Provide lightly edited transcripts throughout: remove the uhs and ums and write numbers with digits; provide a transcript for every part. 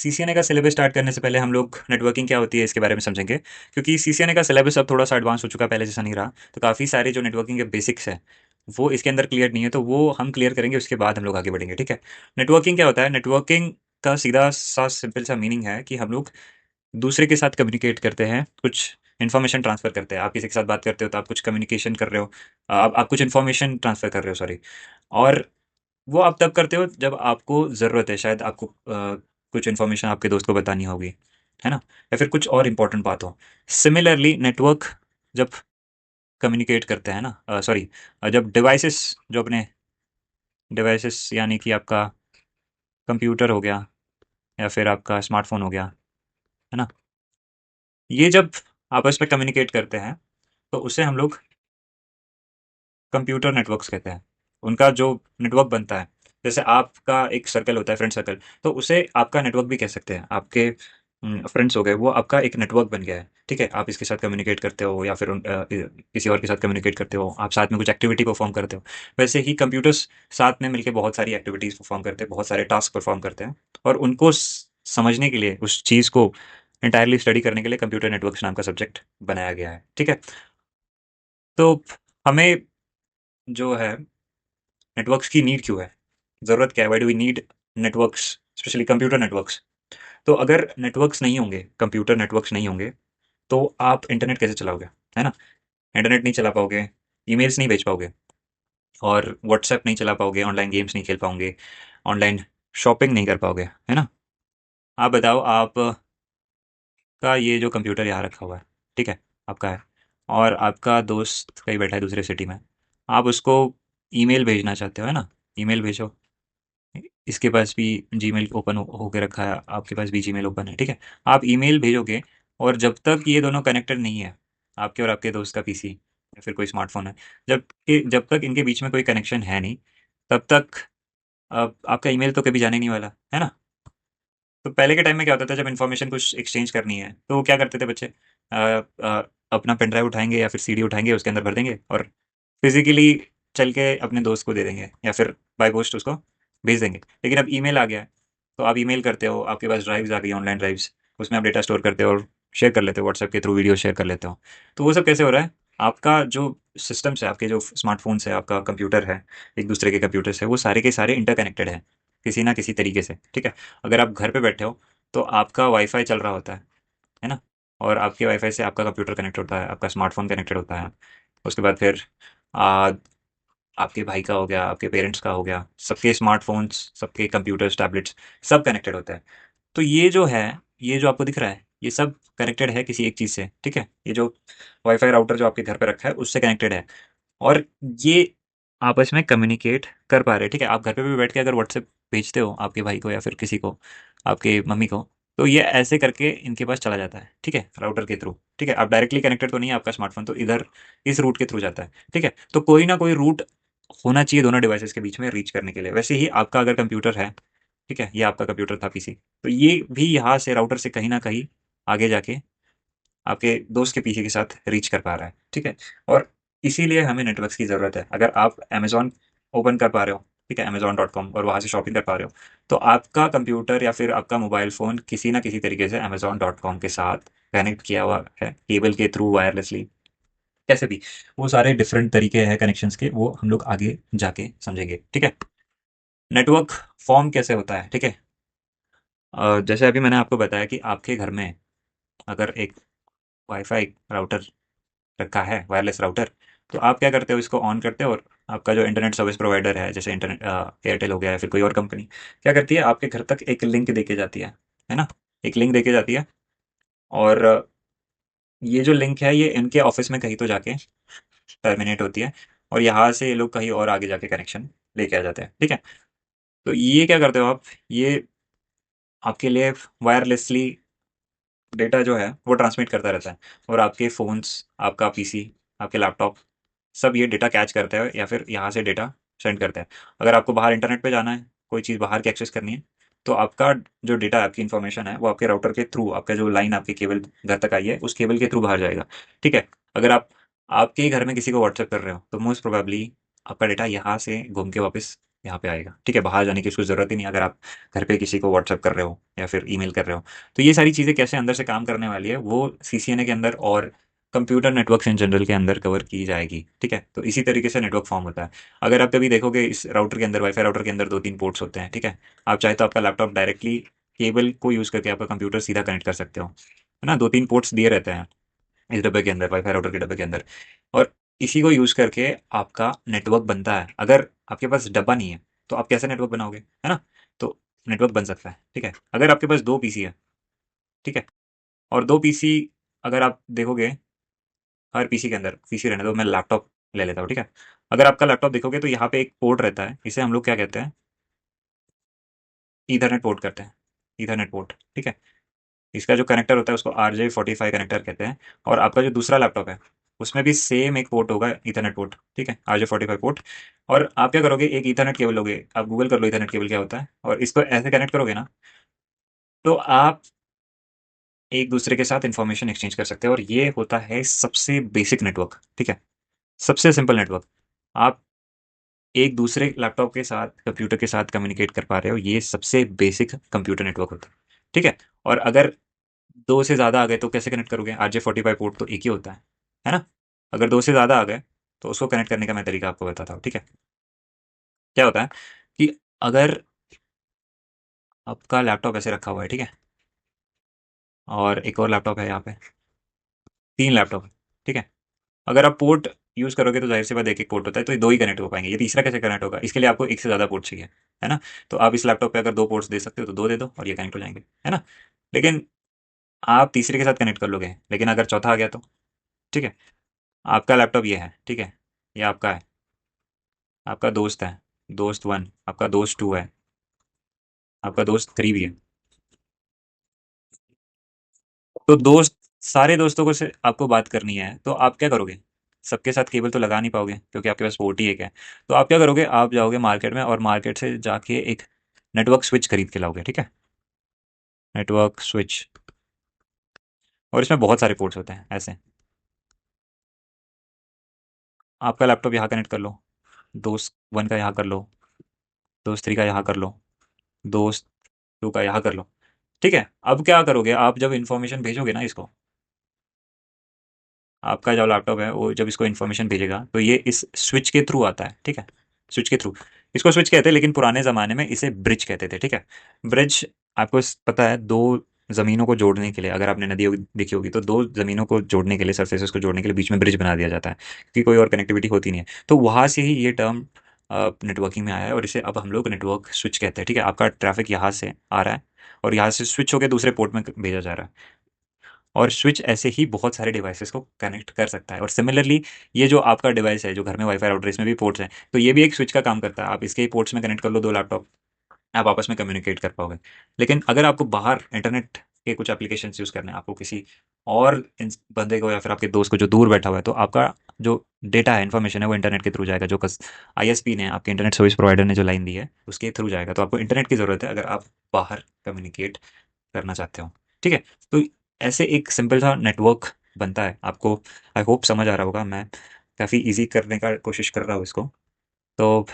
CCNA का syllabus start करने से पहले हम लोग नेटवर्किंग क्या होती है इसके बारे में समझेंगे, क्योंकि सीसीएनए का सिलेबस अब थोड़ा सा एडवांस हो चुका है, पहले जैसा नहीं रहा। तो काफ़ी सारे जो नेटवर्किंग के बेसिक्स हैं वो इसके अंदर क्लियर नहीं है, तो वो हम क्लियर करेंगे, उसके बाद हम लोग आगे बढ़ेंगे। ठीक है। नेटवर्किंग क्या होता है? नेटवर्किंग का सीधा सा सिंपल सा मीनिंग है कि हम लोग दूसरे के साथ कम्युनिकेट करते हैं, कुछ इन्फॉर्मेशन ट्रांसफर करते हैं। आप किसी के साथ बात करते हो तो आप कुछ कम्युनिकेशन कर रहे हो, आप कुछ इन्फॉर्मेशन ट्रांसफर कर रहे हो, सॉरी। और वो आप तब करते हो जब आपको ज़रूरत है, शायद आपको कुछ इन्फॉर्मेशन आपके दोस्त को बतानी होगी, है ना? या फिर कुछ और इम्पोर्टेंट बात हो। सिमिलरली नेटवर्क जब कम्युनिकेट करते हैं ना, सॉरी, जब डिवाइसेस, जो अपने डिवाइसेस यानी कि आपका कंप्यूटर हो गया या फिर आपका स्मार्टफोन हो गया, है ना? ये जब आपस में कम्युनिकेट करते हैं तो उसे हम लोग कंप्यूटर नेटवर्क्स कहते हैं। उनका जो नेटवर्क बनता है, जैसे आपका एक सर्कल होता है, फ्रेंड सर्कल, तो उसे आपका नेटवर्क भी कह सकते हैं। आपके फ्रेंड्स हो गए, वो आपका एक नेटवर्क बन गया है। ठीक है, आप इसके साथ कम्युनिकेट करते हो या फिर किसी और के साथ कम्युनिकेट करते हो, आप साथ में कुछ एक्टिविटी परफॉर्म करते हो। वैसे ही कंप्यूटर्स साथ में मिलकर बहुत सारी एक्टिविटीज परफॉर्म करते हैं, बहुत सारे टास्क परफॉर्म करते हैं। और उनको समझने के लिए, उस चीज़ को इंटायरली स्टडी करने के लिए कंप्यूटर नेटवर्क्स नाम का सब्जेक्ट बनाया गया है। ठीक है। तो हमें जो है नेटवर्क्स की नीड क्यों है? ज़रूरत क्या है? Why do we need networks, specially computer networks? तो अगर नेटवर्क्स नहीं होंगे, कंप्यूटर नेटवर्क्स नहीं होंगे, तो आप इंटरनेट कैसे चलाओगे? है ना? इंटरनेट नहीं चला पाओगे, ईमेल्स नहीं भेज पाओगे, और व्हाट्सएप नहीं चला पाओगे, ऑनलाइन गेम्स नहीं खेल पाओगे, ऑनलाइन शॉपिंग नहीं कर पाओगे, है ना? आप बताओ, आपका ये जो कंप्यूटर यहाँ रखा हुआ है, ठीक है, आपका है, और आपका दोस्त कहीं बैठा है दूसरे सिटी में, आप उसको ईमेल भेजना चाहते हो, है ना? ईमेल भेजो। इसके पास भी जीमेल ओपन होके रखा है, आपके पास भी जीमेल ओपन है, ठीक है। आप ईमेल भेजोगे, और जब तक ये दोनों कनेक्टेड नहीं है, आपके और आपके दोस्त का पीसी या फिर कोई स्मार्टफोन है, जब तक इनके बीच में कोई कनेक्शन है नहीं, तब तक आपका ईमेल तो कभी जाने नहीं वाला, है ना? तो पहले के टाइम में क्या होता था, जब इन्फॉर्मेशन कुछ एक्सचेंज करनी है तो वो क्या करते थे बच्चे, अपना पेन ड्राइव उठाएंगे या फिर सीडी उठाएंगे, उसके अंदर भर देंगे और फिजिकली चल के अपने दोस्त को दे देंगे, या फिर बाय पोस्ट उसको भेज देंगे। लेकिन अब ईमेल आ गया है, तो आप ईमेल करते हो, आपके पास ड्राइव्स आ गई, ऑनलाइन ड्राइव्स, उसमें आप डेटा स्टोर करते हो और शेयर कर लेते हो, व्हाट्सएप के थ्रू वीडियो शेयर कर लेते हो। तो वो सब कैसे हो रहा है? आपका जो सिस्टम्स है, आपके जो स्मार्टफोन्स है, आपका कंप्यूटर है, एक दूसरे के कंप्यूटर से, वो सारे के सारे इंटरकनेक्टेड हैं किसी ना किसी तरीके से। ठीक है। अगर आप घर पे बैठे हो तो आपका वाईफाई चल रहा होता है ना? और आपके वाईफाई से आपका कंप्यूटर कनेक्ट होता है, आपका स्मार्टफोन कनेक्टेड होता है। उसके बाद फिर आ, आपके भाई का हो गया, आपके पेरेंट्स का हो गया, सबके स्मार्टफोन्स, सबके कंप्यूटर्स, टैबलेट्स, सब कनेक्टेड होता है। तो ये जो है, ये जो आपको दिख रहा है, ये सब कनेक्टेड है किसी एक चीज़ से। ठीक है। ये जो वाईफाई राउटर जो आपके घर पे रखा है उससे कनेक्टेड है, और ये आपस में कम्युनिकेट कर पा रहे हैं। ठीक है। आप घर पे भी बैठ के अगर व्हाट्सएप भेजते हो आपके भाई को या फिर किसी को, आपके मम्मी को, तो ये ऐसे करके इनके पास चला जाता है। ठीक है, राउटर के थ्रू। ठीक है, आप डायरेक्टली कनेक्टेड तो नहीं है, आपका स्मार्टफोन तो इधर इस रूट के थ्रू जाता है। ठीक है, तो कोई ना कोई रूट होना चाहिए दोनों डिवाइसेस के बीच में रीच करने के लिए। वैसे ही आपका अगर कंप्यूटर है, ठीक है, ये आपका कंप्यूटर था, पीसी, तो ये भी यहाँ से राउटर से कहीं ना कहीं आगे जाके आपके दोस्त के पीसी के साथ रीच कर पा रहा है। ठीक है। और इसीलिए हमें नेटवर्क्स की ज़रूरत है। अगर आप अमेज़न ओपन कर पा रहे हो, ठीक है, अमेज़न.com, और वहाँ से शॉपिंग कर पा रहे हो, तो आपका कंप्यूटर या फिर आपका मोबाइल फ़ोन किसी ना किसी तरीके से अमेज़न.com के साथ कनेक्ट किया हुआ है, केबल के थ्रू, वायरलेसली, कैसे भी। वो सारे डिफरेंट तरीके हैं कनेक्शंस के, वो हम लोग आगे जाके समझेंगे। ठीक है। नेटवर्क फॉर्म कैसे होता है? ठीक है। जैसे अभी मैंने आपको बताया कि आपके घर में अगर एक वाईफाई राउटर रखा है, वायरलेस राउटर, तो आप क्या करते हो, इसको ऑन करते हो, और आपका जो इंटरनेट सर्विस प्रोवाइडर है, जैसे इंटरनेट एयरटेल हो गया या फिर कोई और कंपनी, क्या करती है, आपके घर तक एक लिंक देके जाती है ना? एक लिंक देके जाती है, और ये जो लिंक है ये इनके ऑफिस में कहीं तो जाके टर्मिनेट होती है, और यहाँ से ये लोग कहीं और आगे जाके कनेक्शन लेके आ जाते हैं। ठीक है। तो ये क्या करते हो आप, ये आपके लिए वायरलेसली डेटा जो है वो ट्रांसमिट करता रहता है, और आपके फ़ोन्स, आपका पीसी, आपके लैपटॉप, सब ये डेटा कैच करते हैं या फिर यहाँ से डेटा सेंड करते हैं। अगर आपको बाहर इंटरनेट पे जाना है, कोई चीज़ बाहर की एक्सेस करनी है, तो आपका जो डेटा है, आपकी इन्फॉर्मेशन है, वो आपके राउटर के थ्रू, आपका जो लाइन आपकी केबल घर तक आई है, उस केबल के थ्रू बाहर जाएगा। ठीक है। अगर आप आपके ही घर में किसी को व्हाट्सएप कर रहे हो, तो मोस्ट प्रोबेबली आपका डेटा यहाँ से घूम के वापस यहाँ पे आएगा, ठीक है। बाहर जाने की उसको ज़रूरत ही नहीं, अगर आप घर पे किसी को व्हाट्सएप कर रहे हो या फिर ईमेल कर रहे हो। तो ये सारी चीज़ें कैसे अंदर से काम करने वाली है, वो सीसीएनए के अंदर और कंप्यूटर नेटवर्क्स इन जनरल के अंदर कवर की जाएगी, ठीक है। तो इसी तरीके से नेटवर्क फॉर्म होता है। अगर आप कभी देखोगे इस राउटर के अंदर, वाईफाई राउटर के अंदर 2-3 पोर्ट्स होते हैं, ठीक है। आप चाहे तो आपका लैपटॉप डायरेक्टली केबल को यूज़ करके आपका कंप्यूटर सीधा कनेक्ट कर सकते हो, है ना। 2-3 पोर्ट्स दिए रहते हैं इस डब्बे के अंदर, वाईफाई राउटर के डब्बे के अंदर। और इसी को यूज़ करके आपका नेटवर्क बनता है। अगर आपके पास डब्बा नहीं है, तो आप कैसे नेटवर्क बनाओगे, है ना? तो नेटवर्क बन सकता है, ठीक है। अगर आपके पास 2 पीसी है, ठीक है? और 2 पीसी अगर आप देखोगे, हर पीसी के अंदर, पीसी रहने दो, मैं लैपटॉप ले लेता हूँ, ठीक है? अगर आपका लैपटॉप देखोगे तो यहाँ पे एक पोर्ट रहता है, इसे हम लोग क्या कहते हैं? ईथरनेट पोर्ट कहते हैं, ईथरनेट पोर्ट, ठीक है? इसका जो कनेक्टर होता है उसको RJ45 कनेक्टर कहते हैं। और आपका जो दूसरा लैपटॉप है, उसमें भी सेम एक पोर्ट होगा, ईथरनेट पोर्ट, ठीक है, RJ45 पोर्ट। और आप क्या करोगे, एक ईथरनेट केबल लोगे, आप गूगल कर लो ईथरनेट केबल क्या होता है, और इसको ऐसे कनेक्ट करोगे ना, तो आप एक दूसरे के साथ इंफॉर्मेशन एक्सचेंज कर सकते हैं। और ये होता है सबसे बेसिक नेटवर्क, ठीक है, सबसे सिंपल नेटवर्क। आप एक दूसरे लैपटॉप के साथ, कंप्यूटर के साथ कम्युनिकेट कर पा रहे हो, ये सबसे बेसिक कंप्यूटर नेटवर्क होता है, ठीक है। और अगर 2 से ज़्यादा आ गए तो कैसे कनेक्ट करोगे? RJ45 पोर्ट तो एक ही होता है ना? अगर 2 से ज़्यादा आ गए, तो उसको कनेक्ट करने का मैं तरीका आपको बताता हूँ, ठीक है? क्या होता है कि अगर आपका लैपटॉप ऐसे रखा हुआ है, ठीक है? और एक और लैपटॉप है यहाँ पे, 3 लैपटॉप है, ठीक है? अगर आप पोर्ट यूज़ करोगे तो ज़ाहिर-सी बात है, एक-एक पोर्ट होता है, तो ये 2 ही कनेक्ट हो पाएँगे। ये तीसरा कैसे कनेक्ट होगा? इसके लिए आपको एक से ज़्यादा पोर्ट चाहिए, है ना? तो आप इस लैपटॉप पे अगर 2 पोर्ट्स दे सकते हो, तो 2 दे दो और ये कनेक्ट हो जाएँगे, है ना? लेकिन आप तीसरे के साथ कनेक्ट कर लोगे, लेकिन अगर चौथा आ गया तो? ठीक है? आपका लैपटॉप ये है, ठीक है? ये आपका है, आपका दोस्त है, दोस्त 1, आपका दोस्त 2 है, आपका दोस्त 3 भी है। तो दोस्त, सारे दोस्तों को से आपको बात करनी है, तो आप क्या करोगे? सबके साथ केबल तो लगा नहीं पाओगे, क्योंकि आपके पास पोर्ट ही एक है। तो आप क्या करोगे? आप जाओगे मार्केट में और मार्केट से जाके एक नेटवर्क स्विच खरीद के लाओगे, ठीक है? Network switch. और इसमें बहुत सारे पोर्ट्स होते हैं ऐसे। आपका लैपटॉप यहाँ कनेक्ट कर लो, दोस्त 1 का यहाँ कर लो, दोस्त 3 का यहाँ कर लो, दोस्त 2 का यहाँ कर लो, ठीक है? अब क्या करोगे, आप जब इन्फॉर्मेशन भेजोगे ना इसको, आपका जो लैपटॉप है वो जब इसको इन्फॉर्मेशन भेजेगा, तो ये इस स्विच के थ्रू आता है, ठीक है? स्विच के थ्रू। इसको स्विच कहते हैं, लेकिन पुराने ज़माने में इसे ब्रिज कहते थे, ठीक है? ब्रिज, आपको पता है, दो ज़मीनों को जोड़ने के लिए, अगर आपने नदी देखी होगी, तो दो ज़मीनों को जोड़ने के लिए, सरफेसेस को जोड़ने के लिए बीच में ब्रिज बना दिया जाता है, क्योंकि कोई और कनेक्टिविटी होती नहीं है। तो वहाँ से ही ये टर्म नेटवर्किंग में आया है, और इसे अब हम लोग नेटवर्क स्विच कहते हैं, ठीक है? आपका ट्रैफिक यहाँ से आ रहा है और यहाँ से स्विच होकर दूसरे पोर्ट में भेजा जा रहा है। और स्विच ऐसे ही बहुत सारे डिवाइसेस को कनेक्ट कर सकता है। और सिमिलरली, ये जो आपका डिवाइस है जो घर में वाईफाई राउटर, इसमें भी पोर्ट्स हैं, तो ये भी एक स्विच का काम करता है। आप इसके पोर्ट्स में कनेक्ट कर लो 2 लैपटॉप, आप आपस में कम्युनिकेट कर पाओगे। लेकिन अगर आपको बाहर इंटरनेट के कुछ एप्लीकेशंस यूज़ करने हैं, आपको किसी और बंदे को या फिर आपके दोस्त को जो दूर बैठा हुआ है, तो आपका जो डेटा है, इन्फॉर्मेशन है, वो इंटरनेट के थ्रू जाएगा, जो कस आईएसपी ने, आपके इंटरनेट सर्विस प्रोवाइडर ने जो लाइन दी है, उसके थ्रू जाएगा। तो आपको इंटरनेट की ज़रूरत है अगर आप बाहर कम्युनिकेट करना चाहते हो, ठीक है? तो ऐसे एक सिंपल सा नेटवर्क बनता है। आपको आई होप समझ आ रहा होगा, मैं काफ़ी ईज़ी करने का कोशिश कर रहा हूँ इसको। तो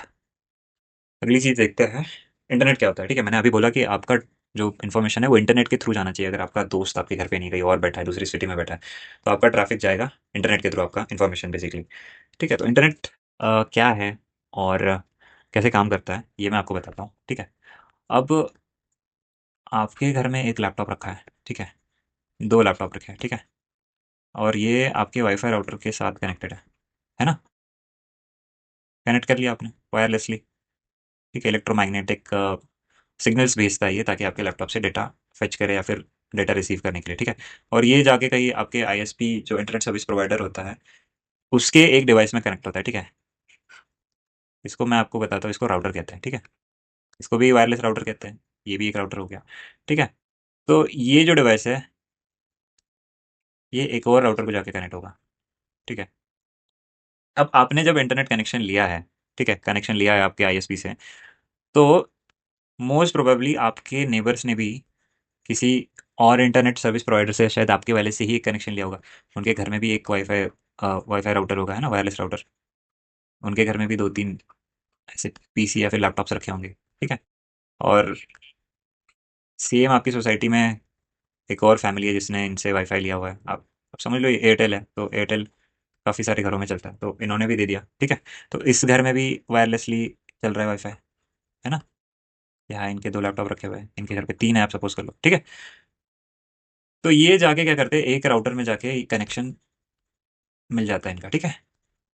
अगली चीज़ देखते हैं, इंटरनेट क्या होता है, ठीक है? मैंने अभी बोला कि आपका जो इन्फॉर्मेशन है वो इंटरनेट के थ्रू जाना चाहिए। अगर आपका दोस्त आपके घर पे नहीं, कहीं और बैठा है, दूसरी सिटी में बैठा है, तो आपका ट्रैफ़िक जाएगा इंटरनेट के थ्रू, आपका इन्फॉर्मेशन बेसिकली, ठीक है? तो इंटरनेट क्या है और कैसे काम करता है, ये मैं आपको बताता हूँ, ठीक है? अब आपके घर में एक लैपटॉप रखा है, ठीक है? 2 लैपटॉप रखे हैं, ठीक है? और ये आपके वाईफ़ाई राउटर के साथ कनेक्टेड है ना? कनेक्ट कर लिया आपने वायरलेसली, ठीक है? इलेक्ट्रोमैग्नेटिक सिग्नल्स भेजता है ये, ताकि आपके लैपटॉप से डेटा फेच करे या फिर डेटा रिसीव करने के लिए, ठीक है? और ये जाके कहीं आपके आईएसपी, जो इंटरनेट सर्विस प्रोवाइडर होता है, उसके एक डिवाइस में कनेक्ट होता है, ठीक है? इसको मैं आपको बताता हूँ, इसको राउटर कहते हैं, ठीक है? इसको भी वायरलेस राउटर कहते हैं, ये भी एक राउटर हो गया, ठीक है? तो ये जो डिवाइस है, ये एक और राउटर को जाके कनेक्ट होगा, ठीक है? अब आपने जब इंटरनेट कनेक्शन लिया है, ठीक है? कनेक्शन लिया है आपके आईएसपी से, तो मोस्ट प्रोबेबली आपके नेबर्स ने भी किसी और इंटरनेट सर्विस प्रोवाइडर से, शायद आपके वाले से ही एक कनेक्शन लिया होगा। उनके घर में भी एक वाईफाई राउटर होगा, है ना, वायरलेस राउटर। उनके घर में भी 2-3 ऐसे पीसी या फिर लैपटॉप्स रखे होंगे, ठीक है। और सेम आपकी सोसाइटी में एक और फैमिली है जिसने इनसे वाईफाई लिया हुआ है। आप समझ लो ये एयरटेल है, तो एयरटेल काफ़ी सारे घरों में चलता है, तो इन्होंने भी दे दिया, ठीक है। तो इस घर में भी वायरलेसली चल रहा है वाईफाई, है ना। यहाँ इनके 2 लैपटॉप रखे हुए हैं, इनके घर पे 3 है, आप सपोज़ कर लो, ठीक है। तो ये जाके क्या करते हैं, एक राउटर में जाके कनेक्शन मिल जाता है इनका, ठीक है।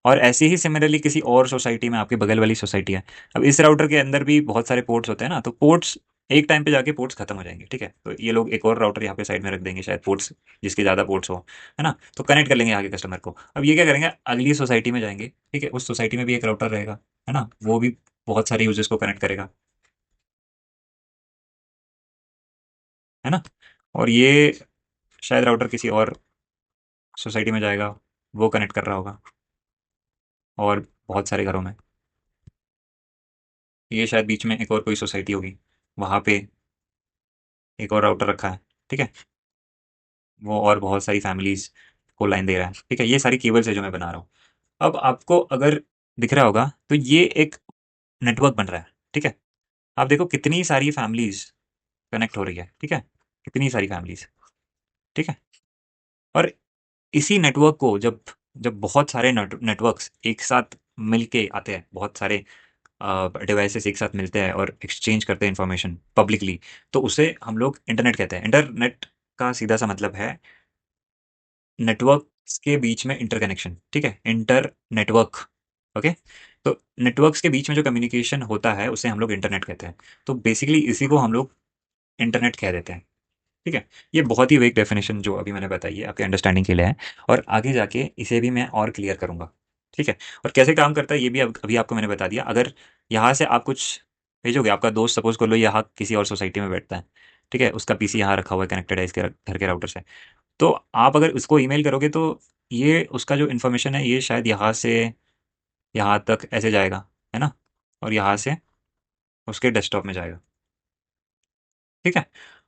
और ऐसे ही सिमिलरली किसी और सोसाइटी में, आपके बगल वाली सोसाइटी है, अब इस राउटर के अंदर भी बहुत सारे पोर्ट्स होते हैं ना, तो पोर्ट्स एक टाइम पे जाके पोर्ट्स खत्म हो जाएंगे, ठीक है। तो ये लोग एक और राउटर यहाँ पे साइड में रख देंगे, शायद पोर्ट्स जिसके ज़्यादा पोर्ट्स हो, है ना। तो कनेक्ट कर लेंगे आगे कस्टमर को। अब ये क्या करेंगे, अगली सोसाइटी में जाएंगे, ठीक है, उस सोसाइटी में भी एक राउटर रहेगा, है ना, वो भी बहुत सारे यूजर्स को कनेक्ट करेगा, है ना। और ये शायद राउटर किसी और सोसाइटी में जाएगा, वो कनेक्ट कर रहा होगा, और बहुत सारे घरों में। ये शायद बीच में एक और कोई सोसाइटी होगी, वहाँ पे एक और राउटर रखा है, ठीक है। वो और बहुत सारी फैमिलीज को लाइन दे रहा है, ठीक है। ये सारी केबल्स है जो मैं बना रहा हूँ। अब आपको अगर दिख रहा होगा, तो ये एक नेटवर्क बन रहा है, ठीक है। आप देखो कितनी सारी फैमिलीज कनेक्ट हो रही है, ठीक है, कितनी सारी फैमिलीज, ठीक है। और इसी नेटवर्क को जब जब बहुत सारे नेटवर्क्स एक साथ मिलके आते हैं, बहुत सारे डिवाइसेस एक साथ मिलते हैं और एक्सचेंज करते हैं इंफॉर्मेशन पब्लिकली, तो उसे हम लोग इंटरनेट कहते हैं। इंटरनेट का सीधा सा मतलब है नेटवर्क्स के बीच में इंटरकनेक्शन, ठीक है, इंटर नेटवर्क, ओके। तो नेटवर्क्स के बीच में जो कम्युनिकेशन होता है उसे हम लोग इंटरनेट कहते हैं। तो बेसिकली इसी को हम लोग इंटरनेट कह देते हैं, ठीक है। ये बहुत ही वेग डेफिनेशन जो अभी मैंने बताई है आपके अंडरस्टैंडिंग के लिए है, और आगे जाके इसे भी मैं और क्लियर करूंगा, ठीक है। और कैसे काम करता है ये भी अभी आपको मैंने बता दिया। अगर यहाँ से आप कुछ भेजोगे, आपका दोस्त सपोज कर लो यहाँ किसी और सोसाइटी में बैठता है, ठीक है, उसका पीसी यहाँ रखा हुआ है, कनेक्टेड है इसके घर के राउटर से, तो आप अगर उसको ईमेल करोगे तो ये उसका जो इन्फॉर्मेशन है ये शायद यहाँ से यहाँ तक ऐसे जाएगा, है ना, और यहाँ से उसके डेस्कटॉप में जाएगा, ठीक है।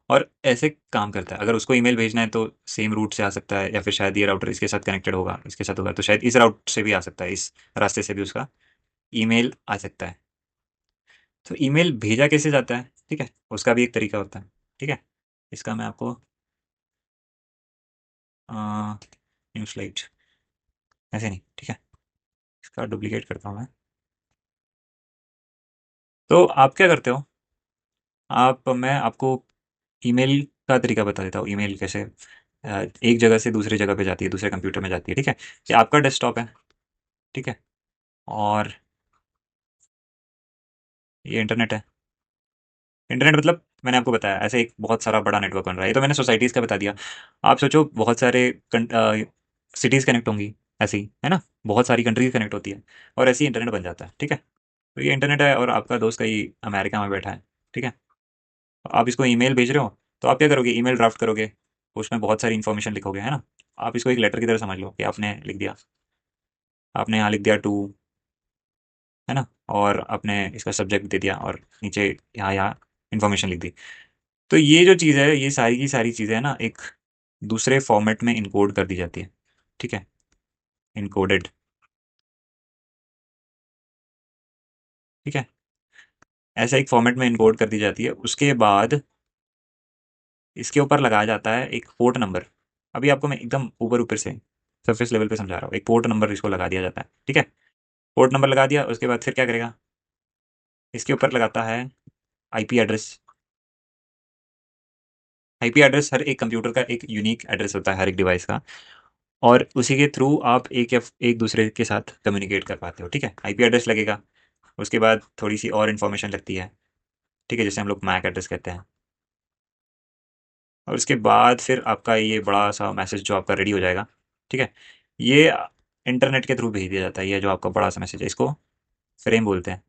और ऐसे काम करता है। अगर उसको ईमेल भेजना है तो सेम रूट से आ सकता है, या फिर शायद ये राउटर इसके साथ कनेक्टेड होगा, इसके साथ होगा, तो शायद इस राउट से भी आ सकता है, इस रास्ते से भी उसका ईमेल आ सकता है। तो ईमेल भेजा कैसे जाता है, ठीक है, उसका भी एक तरीका होता है, ठीक है। इसका मैं आपको न्यू स्लाइड ऐसे नहीं, ठीक है, इसका डुप्लीकेट करता हूँ मैं। तो आप क्या करते हो, आप मैं आपको ईमेल का तरीका बता देता हूँ। ईमेल कैसे एक जगह से दूसरी जगह पे जाती है, दूसरे कंप्यूटर में जाती है, ठीक है। ये आपका डेस्कटॉप है, ठीक है, और ये इंटरनेट है। इंटरनेट मतलब मैंने आपको बताया ऐसे एक बहुत सारा बड़ा नेटवर्क बन रहा है। ये तो मैंने सोसाइटीज़ का बता दिया। आप सोचो बहुत सारे सिटीज़ कनेक्ट होंगी, ऐसे ही है ना, बहुत सारी कंट्रीज कनेक्ट होती है, और ऐसे ही इंटरनेट बन जाता है, ठीक है। तो ये इंटरनेट है, और आपका दोस्त कहीं अमेरिका में बैठा है, ठीक है। आप इसको ईमेल भेज रहे हो, तो आप क्या करोगे, ईमेल ड्राफ्ट करोगे, उसमें बहुत सारी इन्फॉर्मेशन लिखोगे, है ना। आप इसको एक लेटर की तरह समझ लो कि आपने लिख दिया, आपने यहाँ लिख दिया टू, है ना, और आपने इसका सब्जेक्ट दे दिया, और नीचे यहाँ यहाँ इन्फॉर्मेशन लिख दी। तो ये जो चीज़ है, ये सारी की सारी चीज़ें है ना, एक दूसरे फॉर्मेट में इनकोड कर दी जाती है, ठीक है, इनकोडेड, ठीक है। ऐसा एक फॉर्मेट में इनकोड कर दी जाती है। उसके बाद इसके ऊपर लगाया जाता है एक पोर्ट नंबर। अभी आपको मैं एकदम ऊपर ऊपर से सरफेस लेवल पे समझा रहा हूँ। एक पोर्ट नंबर इसको लगा दिया जाता है, ठीक है। पोर्ट नंबर लगा दिया, उसके बाद फिर क्या करेगा, इसके ऊपर लगाता है आईपी एड्रेस। आईपी एड्रेस हर एक कंप्यूटर का एक यूनिक एड्रेस होता है, हर एक डिवाइस का, और उसी के थ्रू आप एक दूसरे के साथ कम्युनिकेट कर पाते हो, ठीक है। आईपी एड्रेस लगेगा, उसके बाद थोड़ी सी और इन्फॉर्मेशन लगती है, ठीक है, जैसे हम लोग मैक एड्रेस कहते हैं। और उसके बाद फिर आपका ये बड़ा सा मैसेज जो आपका रेडी हो जाएगा, ठीक है। ये इंटरनेट के थ्रू भेज दिया जाता है। ये जो आपका बड़ा सा मैसेज है, इसको फ्रेम बोलते हैं।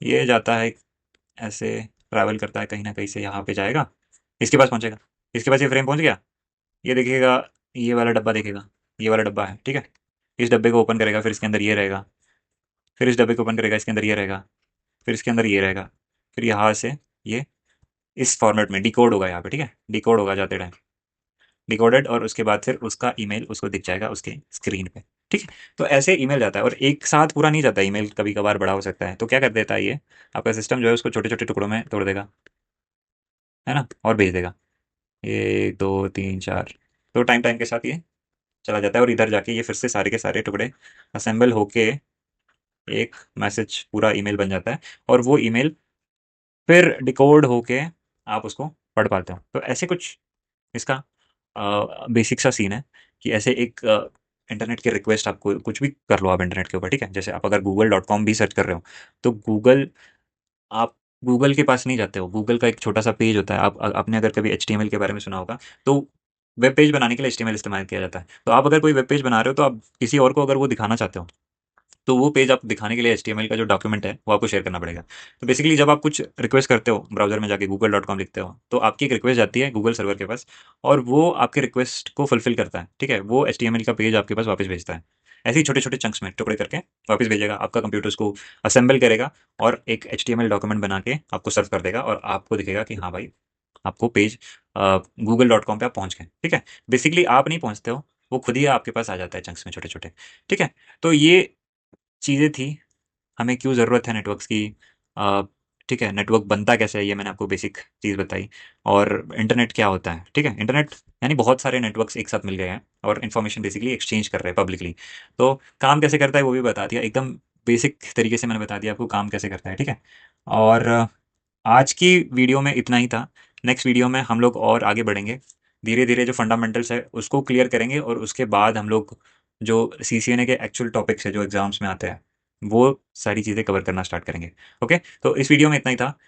ये जाता है ऐसे, ट्रैवल करता है कहीं ना कहीं से, यहाँ पे जाएगा, इसके पास पहुँचेगा। इसके पास ये फ्रेम पहुँच गया, ये देखिएगा, ये वाला डब्बा देखेगा, ये वाला डब्बा है, ठीक है। इस डब्बे को ओपन करेगा, फिर इसके अंदर ये रहेगा, फिर इस डब्बे को ओपन करेगा, इसके अंदर ये रहेगा, फिर इसके अंदर ये रहेगा, फिर यहाँ से ये इस फॉर्मेट में डिकोड होगा यहाँ पे, ठीक है, डिकोड होगा जाते टाइम, डिकोडेड, और उसके बाद फिर उसका ईमेल उसको दिख जाएगा उसके स्क्रीन पे, ठीक है? तो ऐसे ईमेल जाता है और एक साथ पूरा नहीं जाता, ईमेल कभी-कभार बड़ा हो सकता है। तो क्या कर देता है ये, आपका सिस्टम जो है उसको छोटे-छोटे टुकड़ों में तोड़ देगा, है ना? और भेज देगा। 1, 2, 3, 4 तो टाइम-टाइम के साथ ये चला जाता है और इधर जाके ये फिर से सारे के सारे टुकड़े असेंबल होके एक मैसेज पूरा ईमेल बन जाता है और वो ईमेल फिर डिकोड होके आप उसको पढ़ पाते हो। तो ऐसे कुछ इसका बेसिक सा सीन है कि ऐसे एक इंटरनेट की रिक्वेस्ट आपको कुछ भी कर लो आप इंटरनेट के ऊपर, ठीक है? जैसे आप अगर google.com भी सर्च कर रहे हो, तो आप गूगल के पास नहीं जाते हो। गूगल का एक छोटा-सा पेज होता है। आपने अगर कभी एचटीएमएल के बारे में सुना होगा, तो वेब पेज बनाने के लिए एचटीएमएल इस्तेमाल किया जाता है। तो आप अगर कोई वेब पेज बना रहे हो, तो आप किसी और को अगर वो दिखाना चाहते हो, तो वो पेज आप दिखाने के लिए एचटीएमएल का जो डॉक्यूमेंट है वो आपको शेयर करना पड़ेगा। तो बेसिकली जब आप कुछ रिक्वेस्ट करते हो ब्राउज़र में जाके google.com लिखते हो, तो आपकी एक रिक्वेस्ट जाती है गूगल सर्वर के पास और वो आपके रिक्वेस्ट को फुलफ़िल करता है, ठीक है? वो एचटीएमएल का पेज आपके पास वापस भेजता है। ऐसे ही छोटे-छोटे चंक्स में टुकड़े करके वापस भेजेगा। आपका कंप्यूटर उसको असेंबल करेगा और एक एचटीएमएल डॉक्यूमेंट बना के आपको सर्व कर देगा और आपको दिखेगा कि हाँ भाई, आपको पेज google.com पे आप पहुँच गए, ठीक है? बेसिकली आप नहीं पहुँचते हो, वो खुद ही आपके पास आ जाता है चंक्स में छोटे-छोटे, ठीक है? तो ये चीज़ें थी, हमें क्यों ज़रूरत है नेटवर्क्स की, अ, ठीक है, नेटवर्क बनता कैसे है ये मैंने आपको बेसिक चीज़ बताई और इंटरनेट क्या होता है, ठीक है? इंटरनेट यानी बहुत सारे नेटवर्क्स एक साथ मिल गए हैं और इन्फॉर्मेशन बेसिकली एक्सचेंज कर रहे हैं पब्लिकली। तो काम कैसे करता है वो भी बता दिया, एकदम बेसिक तरीके से मैंने बता दिया आपको काम कैसे करता है, ठीक है? और आज की वीडियो में इतना ही था। नेक्स्ट वीडियो में हम लोग और आगे बढ़ेंगे। धीरे-धीरे जो फंडामेंटल्स है उसको क्लियर करेंगे और उसके बाद हम लोग जो सीसीएनए के एक्चुअल टॉपिक्स है जो एग्ज़ाम्स में आते हैं, वो सारी चीज़ें कवर करना स्टार्ट करेंगे। ओके? तो इस वीडियो में इतना ही था।